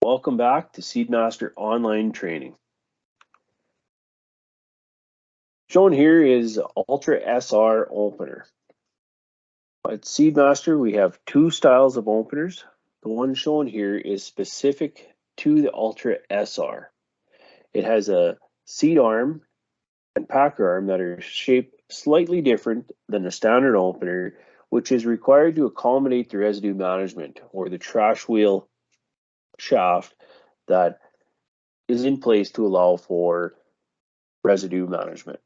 Welcome back to Seedmaster online training. Shown here is Ultra SR opener. At Seedmaster, we have two styles of openers. The one shown here is specific to the Ultra SR. It has a seed arm and packer arm that are shaped slightly different than the standard opener, which is required to accommodate the residue management or the trash wheel shaft that is in place to allow for residue management.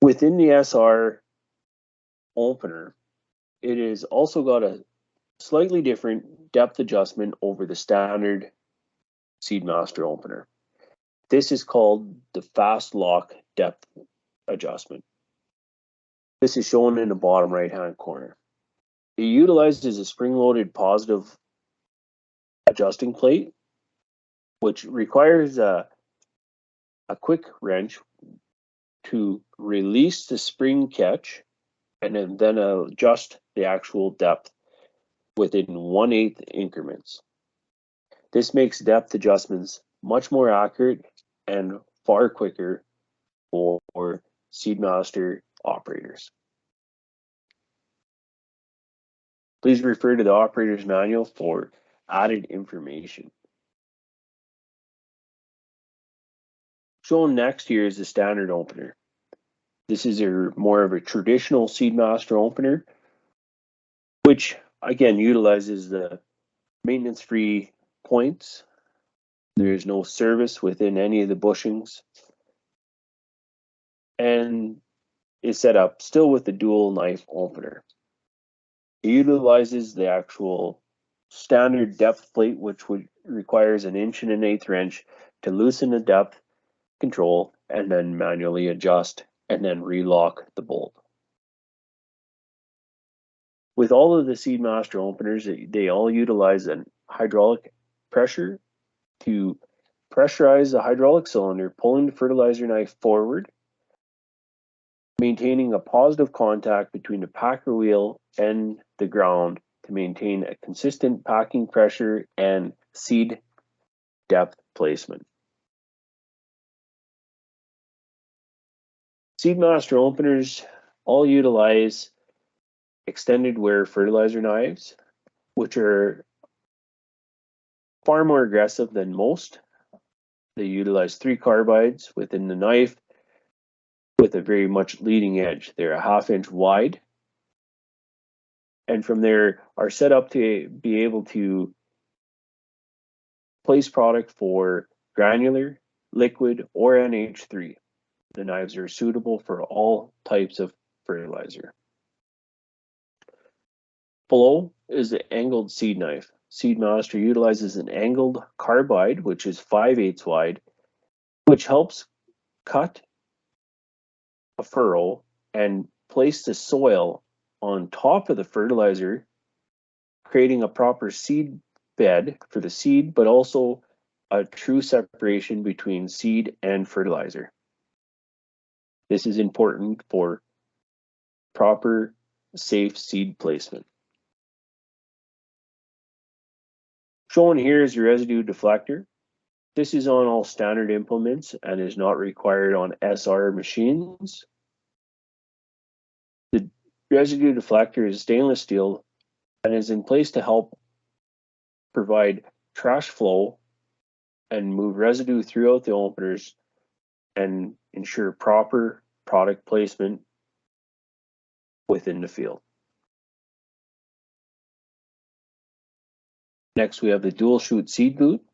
Within the SR opener, it has also got a slightly different depth adjustment over the standard Seedmaster opener. This is called the fast lock depth adjustment. This is shown in the bottom right hand corner. It utilizes a spring-loaded positive adjusting plate, which requires a quick wrench to release the spring catch and then adjust the actual depth within 1/8 increments. This makes depth adjustments much more accurate and far quicker for Seedmaster operators. Please refer to the operator's manual for added information. Shown next here is the standard opener. This is more of a traditional Seedmaster opener, which again utilizes the maintenance-free points. There is no service within any of the bushings, and is set up still with the dual knife opener. It utilizes the actual standard depth plate, which requires an 1 1/8 wrench to loosen the depth control and then manually adjust and then relock the bolt. With all of the Seedmaster openers, they all utilize an hydraulic pressure to pressurize the hydraulic cylinder, pulling the fertilizer knife forward, maintaining a positive contact between the packer wheel and the ground to maintain a consistent packing pressure and seed depth placement. Seedmaster openers all utilize extended wear fertilizer knives, which are far more aggressive than most. They utilize 3 carbides within the knife with a very much leading edge. They're a 1/2 inch wide, and from there are set up to be able to place product for granular, liquid, or NH3. The knives are suitable for all types of fertilizer. Below is the angled seed knife. Seedmaster utilizes an angled carbide, which is 5/8 wide, which helps cut a furrow and place the soil on top of the fertilizer, creating a proper seed bed for the seed, but also a true separation between seed and fertilizer. This is important for proper, safe seed placement. Shown here is your residue deflector. This is on all standard implements and is not required on SR machines. The residue deflector is stainless steel and is in place to help provide trash flow and move residue throughout the openers and ensure proper product placement within the field. Next, we have the dual chute seed boot,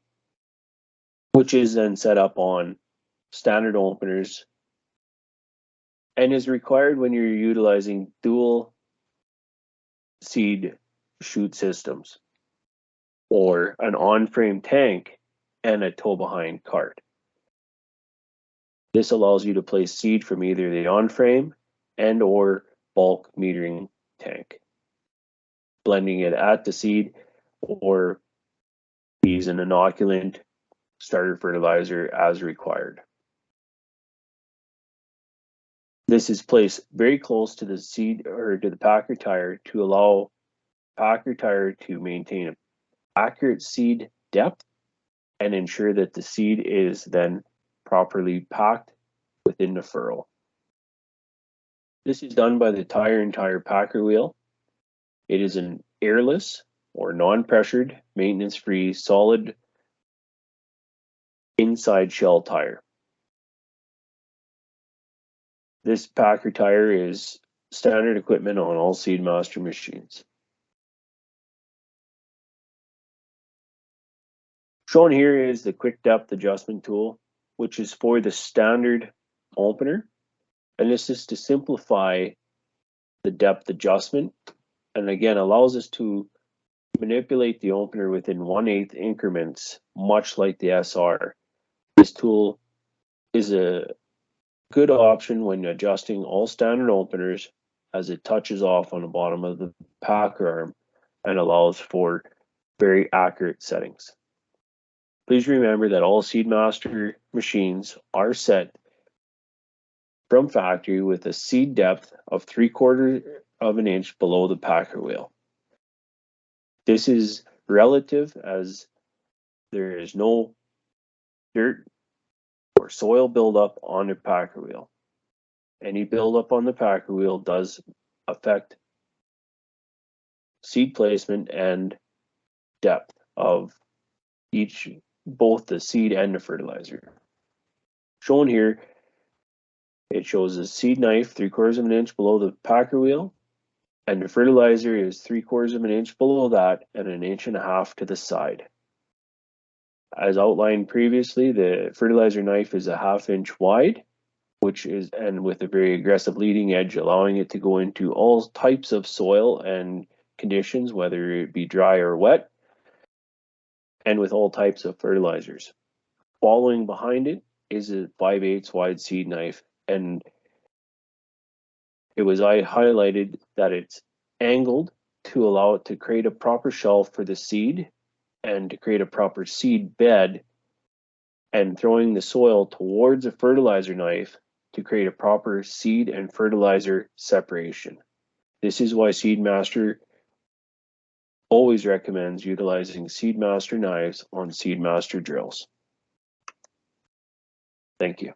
which is then set up on standard openers and is required when you're utilizing dual seed chute systems or an on-frame tank and a tow-behind cart. This allows you to place seed from either the on-frame and or bulk metering tank, blending it at the seed or use an inoculant starter fertilizer as required. This is placed very close to the seed or to the packer tire to allow packer tire to maintain accurate seed depth and ensure that the seed is then properly packed within the furrow. This is done by the tire and tire packer wheel. It is an airless or non-pressured, maintenance-free, solid inside shell tire. This packer tire is standard equipment on all Seedmaster machines. Shown here is the quick depth adjustment tool, which is for the standard opener. And this is to simplify the depth adjustment, and again allows us to manipulate the opener within 1/8 increments, much like the SR. This tool is a good option when adjusting all standard openers, as it touches off on the bottom of the packer arm and allows for very accurate settings. Please remember that all Seedmaster machines are set from factory with a seed depth of 3/4 of an inch below the packer wheel. This is relative, as there is no dirt or soil buildup on the packer wheel. Any buildup on the packer wheel does affect seed placement and depth of both the seed and the fertilizer. Shown here, it shows a seed knife 3/4 of an inch below the packer wheel, and the fertilizer is 3/4 of an inch below that and 1.5 inches to the side. As outlined previously, the fertilizer knife is 1/2 inch wide, and with a very aggressive leading edge, allowing it to go into all types of soil and conditions, whether it be dry or wet, and with all types of fertilizers. Following behind it is a 5/8 wide seed knife, and I highlighted that it's angled to allow it to create a proper shelf for the seed and to create a proper seed bed, and throwing the soil towards a fertilizer knife to create a proper seed and fertilizer separation. This is why Seedmaster always recommends utilizing Seedmaster knives on Seedmaster drills. Thank you.